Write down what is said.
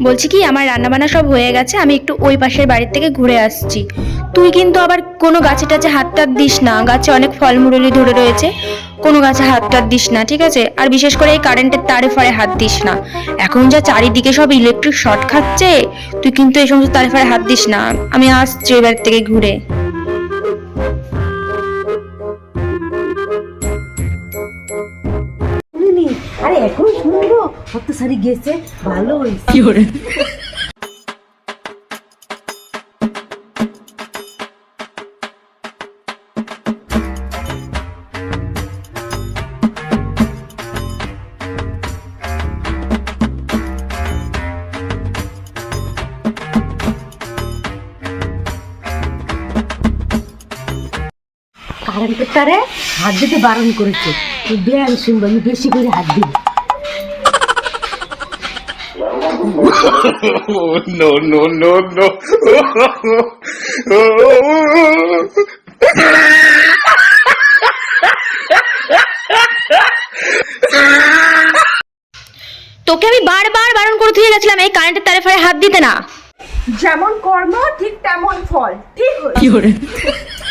বলছি কি, আমার রান্নাবান্না সব হয়ে গেছে, আমি একটু ওই পাশের বাড়ির থেকে ঘুরে আসছি। তুই কিন্তু আবার কোনো গাছে টাছে হাত টাত দিস না, গাছে অনেক ফলমুরলি ধরে রয়েছে, কোনো গাছে হাত টাত দিস না, ঠিক আছে? আর বিশেষ করে এই কারেন্টের তারে ফারে হাত দিস না। এখন যা চারিদিকে সব ইলেকট্রিক শর্ট খাচ্ছে, তুই কিন্তু এই সমস্ত তারে ফারে হাত দিস না। আমি আসছি ওই বাড়ির থেকে ঘুরে। আরে এখন শুনবো কত সারি গেছে, ভালো হয়েছে। কারেন্টের তারে হাত দিতে বারণ করেছে, ব্যায়াম শুনবো, আমি বেশি করে হাত দিই। Oh, no, no, no, no. তোকে আমি বারবার বারণ করে দিয়ে গেছিলাম এই কারেন্টের তারে ফারে হাত দিতে না। যেমন কর্ম ঠিক তেমন ফল, ঠিক হয়েছে।